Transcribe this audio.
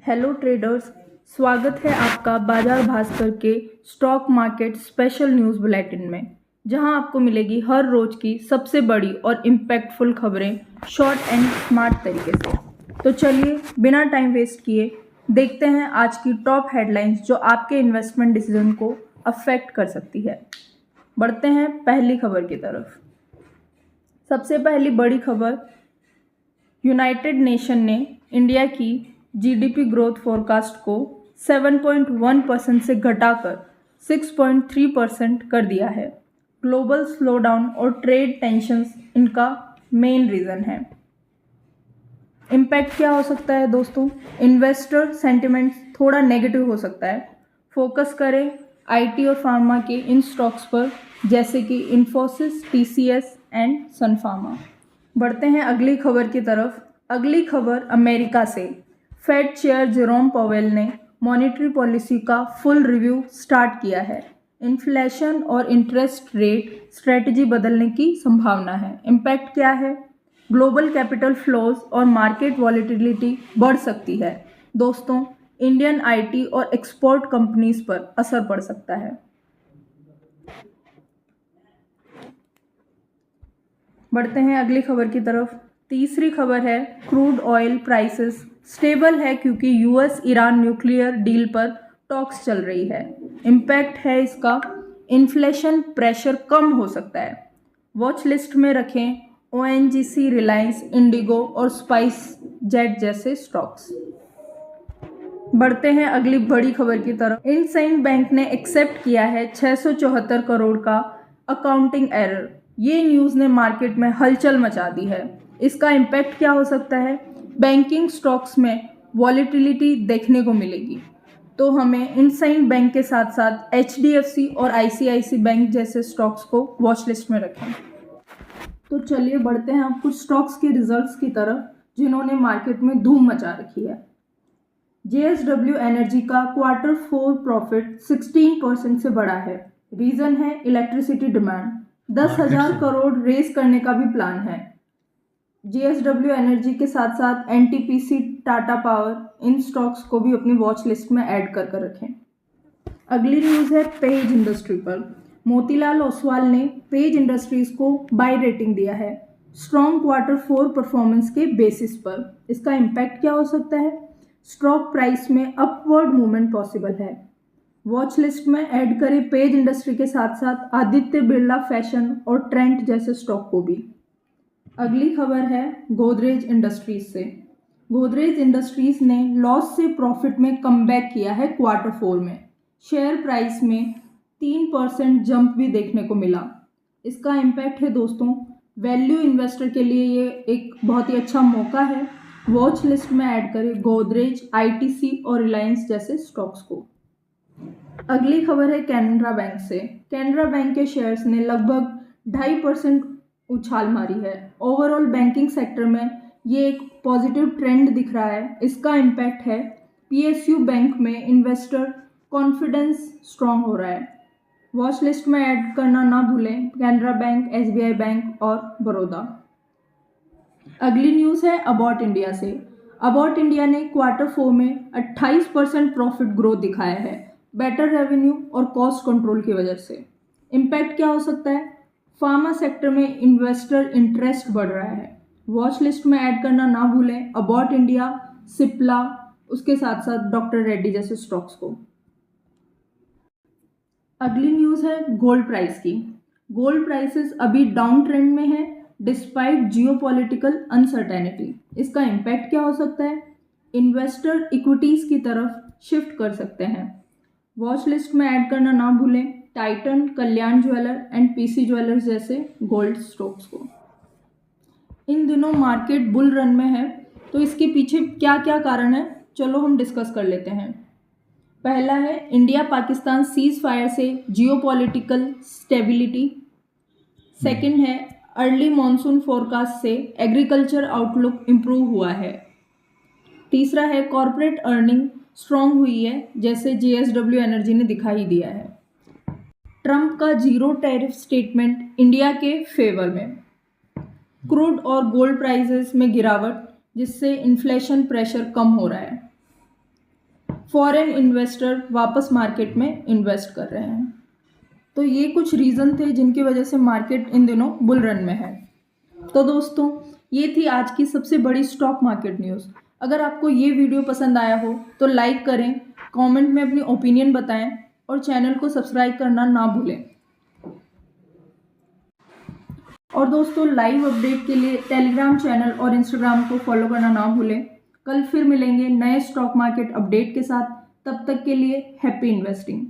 Hello traders, स्वागत है आपका बाजार भास्कर के stock market special news bulletin में, जहां आपको मिलेगी हर रोज की सबसे बड़ी और इम्पैक्टफुल खबरें शॉर्ट एंड स्मार्ट तरीके से। तो चलिए बिना टाइम वेस्ट किए देखते हैं आज की टॉप हेडलाइंस जो आपके इन्वेस्टमेंट डिसीजन को अफेक्ट कर सकती है। बढ़ते हैं पहली खबर की तरफ। सबसे पहली बड़ी खबर, यूनाइटेड नेशन ने इंडिया की जीडीपी ग्रोथ फोरकास्ट को 7.1% से घटाकर 6.3% कर दिया है। ग्लोबल स्लोडाउन और ट्रेड टेंशंस इनका मेन रीज़न है। इम्पैक्ट क्या हो सकता है दोस्तों? इन्वेस्टर सेंटिमेंट थोड़ा नेगेटिव हो सकता है। फोकस करें आईटी और फार्मा के इन स्टॉक्स पर, जैसे कि इन्फोसिस, टीसीएस एंड सन फार्मा। बढ़ते हैं अगली खबर की तरफ। अगली खबर अमेरिका से। फेड चेयर जेरोम पॉवेल ने मॉनेटरी पॉलिसी का फुल रिव्यू स्टार्ट किया है। इन्फ्लेशन और इंटरेस्ट रेट स्ट्रेटजी बदलने की संभावना है। इम्पैक्ट क्या है? ग्लोबल कैपिटल फ्लोज और मार्केट वॉलेटिलिटी बढ़ सकती है। दोस्तों, इंडियन आईटी और एक्सपोर्ट कंपनीज पर असर पड़ सकता है। बढ़ते हैं अगली खबर की तरफ। तीसरी खबर है क्रूड ऑयल प्राइसेस स्टेबल है क्योंकि यूएस ईरान न्यूक्लियर डील पर टॉक्स चल रही है। इम्पैक्ट है इसका, इन्फ्लेशन प्रेशर कम हो सकता है। वॉच लिस्ट में रखें ओएनजीसी, रिलायंस, इंडिगो और स्पाइस जेट जैसे स्टॉक्स। बढ़ते हैं अगली बड़ी खबर की तरफ। इंडसइंड बैंक ने एक्सेप्ट किया है 674 करोड़ का अकाउंटिंग एरर। ये न्यूज़ ने मार्केट में हलचल मचा दी है। इसका इम्पैक्ट क्या हो सकता है? बैंकिंग स्टॉक्स में वॉलेटिलिटी देखने को मिलेगी, तो हमें इंडसइंड बैंक के साथ साथ एचडीएफसी और आईसीआईसी बैंक जैसे स्टॉक्स को वॉच लिस्ट में रखें। तो चलिए बढ़ते हैं अब कुछ स्टॉक्स के रिजल्ट्स की तरफ जिन्होंने मार्केट में धूम मचा रखी है। जेएसडब्ल्यू एनर्जी का Q4 प्रॉफिट 16% से बढ़ा है। रीजन है इलेक्ट्रिसिटी डिमांड। 10,000 करोड़ रेज करने का भी प्लान है। जेएसडब्ल्यू एनर्जी के साथ साथ एनटीपीसी, टाटा पावर, इन स्टॉक्स को भी अपनी वॉच लिस्ट में ऐड कर रखें। अगली न्यूज़ है पेज इंडस्ट्री पर। मोतीलाल ओसवाल ने पेज इंडस्ट्रीज को बाय रेटिंग दिया है स्ट्रॉन्ग Q4 परफॉर्मेंस के बेसिस पर। इसका इम्पैक्ट क्या हो सकता है? स्टॉक प्राइस में अपवर्ड मूवमेंट पॉसिबल है। वॉच लिस्ट में ऐड करें पेज इंडस्ट्री के साथ साथ आदित्य बिरला फैशन और ट्रेंट जैसे स्टॉक को भी। अगली खबर है गोदरेज इंडस्ट्रीज से। गोदरेज इंडस्ट्रीज ने लॉस से प्रॉफिट में कमबैक किया है Q4 में। शेयर प्राइस में 3% जंप भी देखने को मिला। इसका इम्पैक्ट है दोस्तों, वैल्यू इन्वेस्टर के लिए ये एक बहुत ही अच्छा मौका है। वॉच लिस्ट में ऐड करें गोदरेज, आईटीसी और रिलायंस जैसे स्टॉक्स को। अगली खबर है कैनरा बैंक से। कैनरा बैंक के शेयर्स ने लगभग 2.5% उछाल मारी है। ओवरऑल बैंकिंग सेक्टर में ये एक पॉजिटिव ट्रेंड दिख रहा है। इसका इम्पैक्ट है पीएसयू बैंक में इन्वेस्टर कॉन्फिडेंस स्ट्रांग हो रहा है। वॉच लिस्ट में ऐड करना ना भूलें कैनरा बैंक, एसबीआई बैंक और बड़ौदा। अगली न्यूज़ है अबाउट इंडिया से। अबाउट इंडिया ने Q4 में 28% प्रॉफिट ग्रोथ दिखाया है, बेटर रेवेन्यू और कॉस्ट कंट्रोल की वजह से। इम्पैक्ट क्या हो सकता है? फार्मा सेक्टर में इन्वेस्टर इंटरेस्ट बढ़ रहा है। वॉच लिस्ट में ऐड करना ना भूलें अबाउट इंडिया, सिप्ला, उसके साथ साथ डॉक्टर रेड्डी जैसे स्टॉक्स को। अगली न्यूज़ है गोल्ड प्राइस की। गोल्ड प्राइसेस अभी डाउन ट्रेंड में है डिस्पाइट जियोपॉलिटिकल अनसर्टेनिटी। इसका इम्पैक्ट क्या हो सकता है? इन्वेस्टर इक्विटीज़ की तरफ शिफ्ट कर सकते हैं। वॉच लिस्ट में ऐड करना ना भूलें Titan, Kalyan jeweller and PC jewellers जैसे गोल्ड स्टॉक्स को। इन दिनों मार्केट बुल रन में है, तो इसके पीछे क्या क्या कारण है, चलो हम डिस्कस कर लेते हैं। पहला है इंडिया पाकिस्तान सीज फायर से जियोपॉलिटिकल स्टेबिलिटी। सेकंड है अर्ली मॉनसून फोरकास्ट से एग्रीकल्चर आउटलुक इम्प्रूव हुआ है। तीसरा है कॉरपोरेट अर्निंग स्ट्रॉन्ग हुई है, जैसे जेएसडब्ल्यू एनर्जी ने दिखाई दिया है। ट्रंप का जीरो टैरिफ स्टेटमेंट इंडिया के फेवर में। क्रूड और गोल्ड प्राइसेस में गिरावट, जिससे इन्फ्लेशन प्रेशर कम हो रहा है। फॉरेन इन्वेस्टर वापस मार्केट में इन्वेस्ट कर रहे हैं। तो ये कुछ रीज़न थे जिनकी वजह से मार्केट इन दिनों बुल रन में है। तो दोस्तों, ये थी आज की सबसे बड़ी स्टॉक मार्केट न्यूज़। अगर आपको ये वीडियो पसंद आया हो तो लाइक करें, कमेंट में अपनी ओपिनियन बताएं और चैनल को सब्सक्राइब करना ना भूलें। और दोस्तों, लाइव अपडेट के लिए टेलीग्राम चैनल और इंस्टाग्राम को फॉलो करना ना भूलें। कल फिर मिलेंगे नए स्टॉक मार्केट अपडेट के साथ। तब तक के लिए हैप्पी इन्वेस्टिंग।